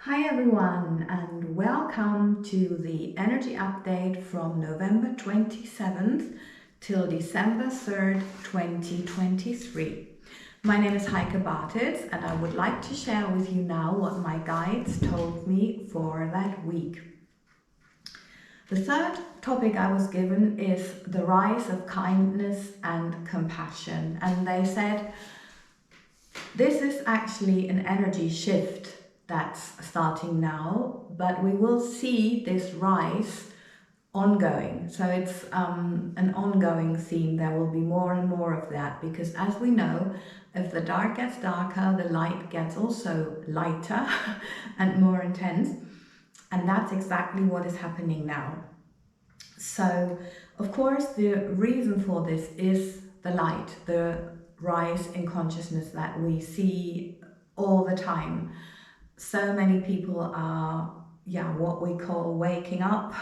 Hi everyone, and welcome to the energy update from November 27th till December 3rd, 2023. My name is Heike, and I would like to share with you now what my guides told me for that week. The third topic I was given is the rise of kindness and compassion, and they said this is actually an energy shift that's starting now, but we will see this rise ongoing. So it's an ongoing theme. There will be more and more of that, because as we know, if the dark gets darker, the light gets also lighter and more intense. And that's exactly what is happening now. So, of course, the reason for this is the light, the rise in consciousness that we see all the time. So many people are, what we call waking up.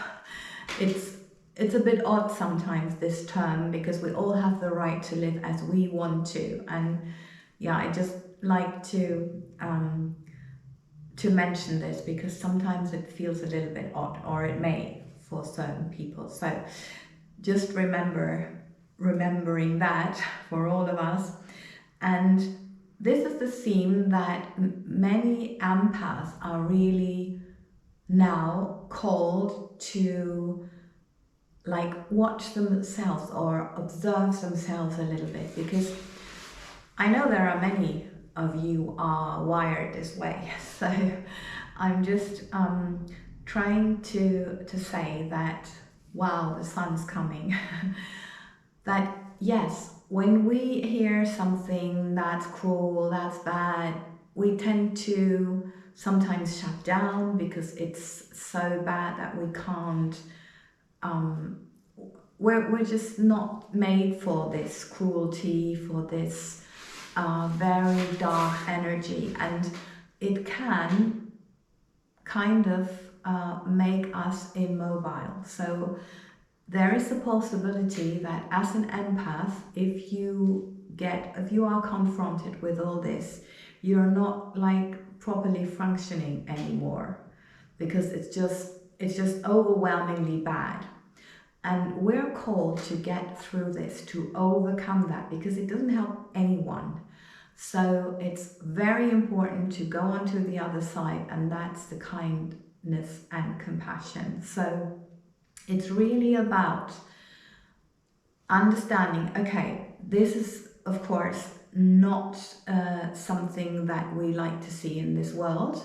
It's a bit odd sometimes, this term, because we all have the right to live as we want to. And I just like to mention this because sometimes it feels a little bit odd, or it may for certain people. So just remembering that for all of us. And this is the theme that many empaths are really now called to watch themselves or observe themselves a little bit, because I know there are many of you are wired this way. So I'm just trying to say that, wow, the sun's coming. That yes, when we hear something that's cruel, that's bad, we tend to sometimes shut down because it's so bad that we can't, we're just not made for this cruelty, for this very dark energy, and it can kind of make us immobile. So there is a possibility that as an empath, if you are confronted with all this, you're not properly functioning anymore, because it's just overwhelmingly bad. And we're called to get through this, to overcome that, because it doesn't help anyone. So it's very important to go on to the other side, and that's the kindness and compassion. So it's really about understanding, okay, this is of course not something that we like to see in this world,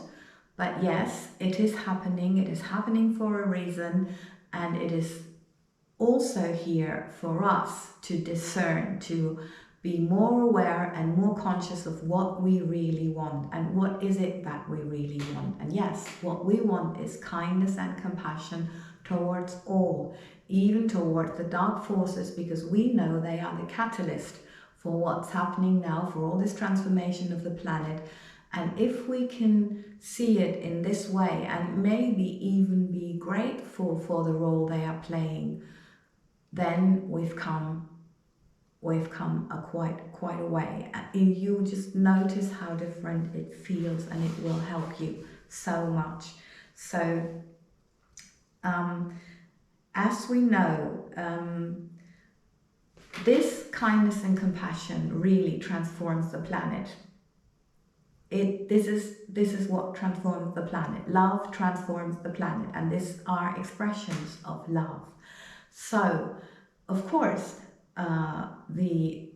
but yes, it is happening for a reason, and it is also here for us to discern, to be more aware and more conscious of what we really want, and what is it that we really want. And yes, what we want is kindness and compassion towards all, even towards the dark forces, because we know they are the catalyst for what's happening now, for all this transformation of the planet. And if we can see it in this way, and maybe even be grateful for the role they are playing, then we've come quite a way. You just notice how different it feels, and it will help you so much. So as we know, this kindness and compassion really transforms the planet. This is what transforms the planet. Love transforms the planet, and these are expressions of love. So, of course, the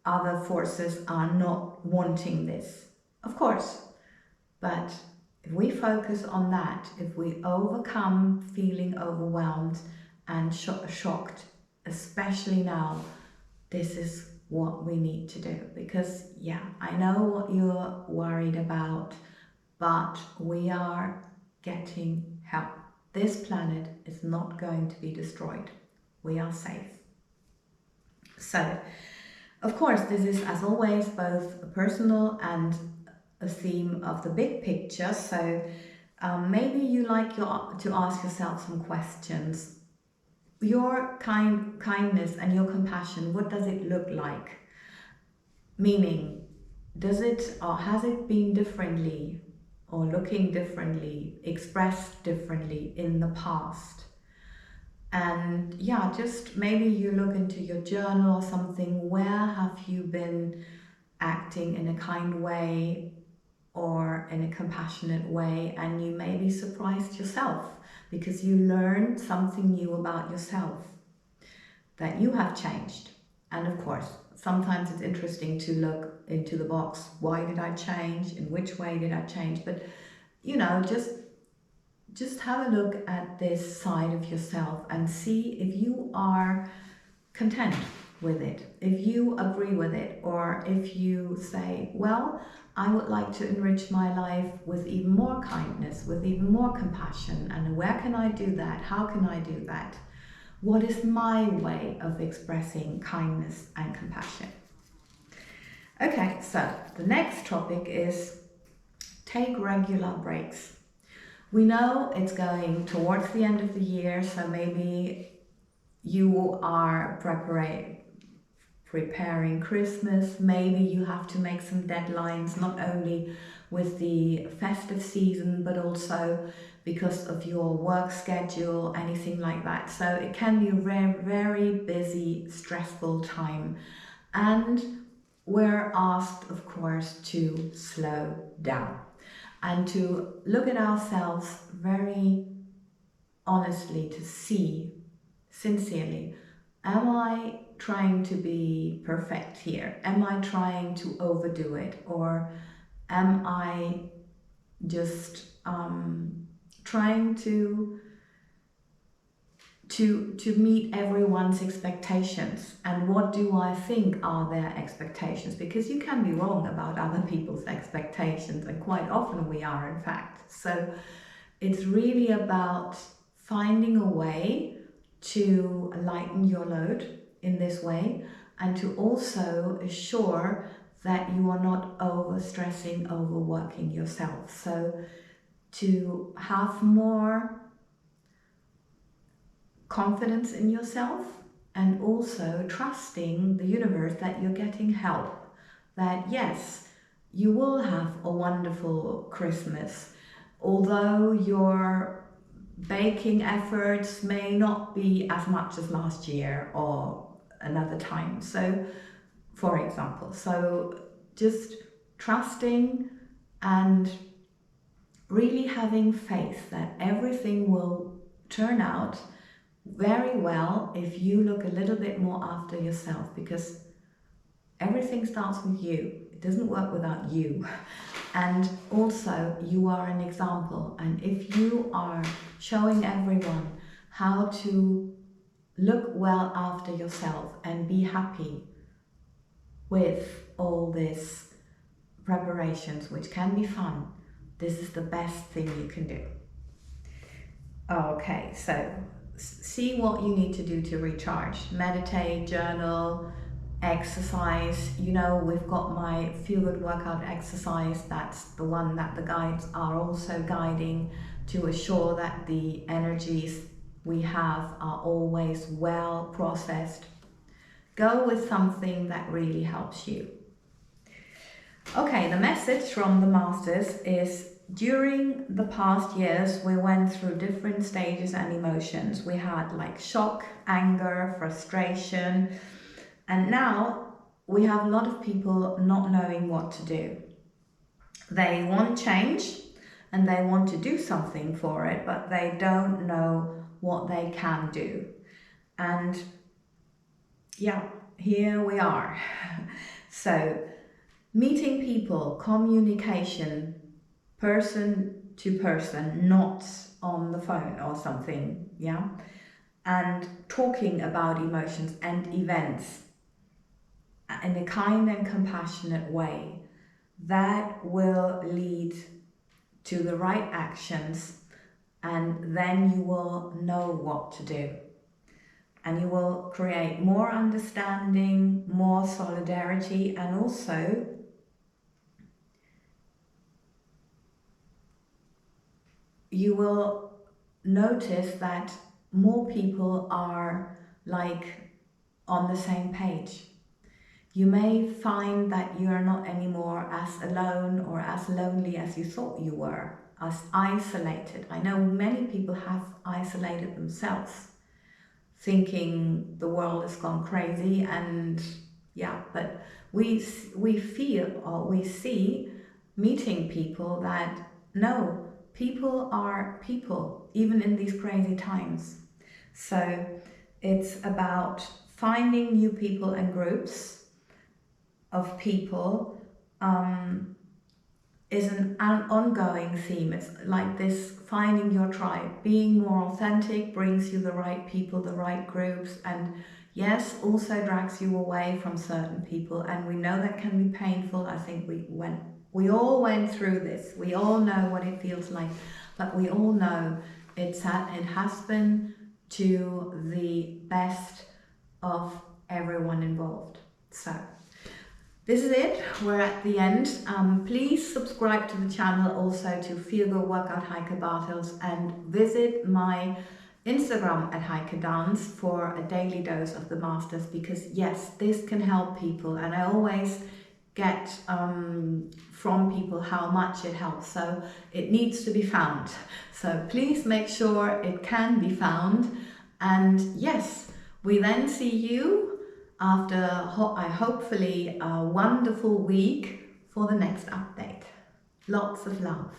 other forces are not wanting this, of course, but if we focus on that, if we overcome feeling overwhelmed and shocked, especially now, this is what we need to do. Because I know what you're worried about, but we are getting help. This planet is not going to be destroyed. We are safe. So, of course, this is, as always, both a personal and a theme of the big picture. So maybe you like to ask yourself some questions. Your kindness and your compassion, what does it look like? Meaning, does it or has it been differently or looking differently, expressed differently in the past. And yeah, just maybe you look into your journal or something. Where have you been acting in a kind way or in a compassionate way? And you may be surprised yourself because you learned something new about yourself, that you have changed. And of course, sometimes it's interesting to look into the box. Why did I change? In which way did I change? But you know, just have a look at this side of yourself and see if you are content with it, if you agree with it, or if you say, well, I would like to enrich my life with even more kindness, with even more compassion. And where can I do that? How can I do that? What is my way of expressing kindness and compassion? Okay, so the next topic is take regular breaks. We know it's going towards the end of the year, so maybe you are preparing Christmas. Maybe you have to make some deadlines, not only with the festive season, but also because of your work schedule, anything like that. So it can be a very, very busy, stressful time. And we're asked, of course, to slow down and to look at ourselves very honestly, to see sincerely, am I trying to be perfect here? Am I trying to overdo it? Or am I just trying to meet everyone's expectations? And what do I think are their expectations? Because you can be wrong about other people's expectations, and quite often we are, in fact. So it's really about finding a way to lighten your load in this way, and to also assure that you are not overstressing, overworking yourself. So to have more confidence in yourself, and also trusting the universe that you're getting help, that yes, you will have a wonderful Christmas, although your baking efforts may not be as much as last year or another time. So, for example, so just trusting and really having faith that everything will turn out very well if you look a little bit more after yourself, because everything starts with you. It doesn't work without you. And also, you are an example. And if you are showing everyone how to look well after yourself and be happy with all these preparations, which can be fun, this is the best thing you can do. Okay, so see what you need to do to recharge. Meditate, journal, exercise. You know, we've got my feel good workout exercise. That's the one that the guides are also guiding, to assure that the energies we have are always well processed. Go with something that really helps you. Okay, the message from the masters is, during the past years, we went through different stages and emotions. We had like shock, anger, frustration, and now we have a lot of people not knowing what to do. They want change and they want to do something for it, but they don't know what they can do. And yeah, here we are. So meeting people, communication, person to person, not on the phone or something, yeah? And talking about emotions and events in a kind and compassionate way, that will lead to the right actions, and then you will know what to do. And you will create more understanding, more solidarity, and also you will notice that more people are like on the same page. You may find that you are not anymore as alone or as lonely as you thought you were, as isolated. I know many people have isolated themselves, thinking the world has gone crazy, and yeah, but we feel, or we see, meeting people, that no, people are people even in these crazy times. So it's about finding new people and groups of people. Is an ongoing theme. It's like this, finding your tribe. Being more authentic brings you the right people, the right groups, and yes, also drags you away from certain people. And we know that can be painful. I think we all went through this. We all know what it feels like, but we all know it has been to the best of everyone involved. So this is it, we're at the end. Please subscribe to the channel also to Feel Good Workout Heike Bartels, and visit my Instagram at Heike Dance for a daily dose of the masters, because yes, this can help people, and I always get from people how much it helps, so it needs to be found. So please make sure it can be found, and yes, we then see you after hopefully a wonderful week for the next update. Lots of love.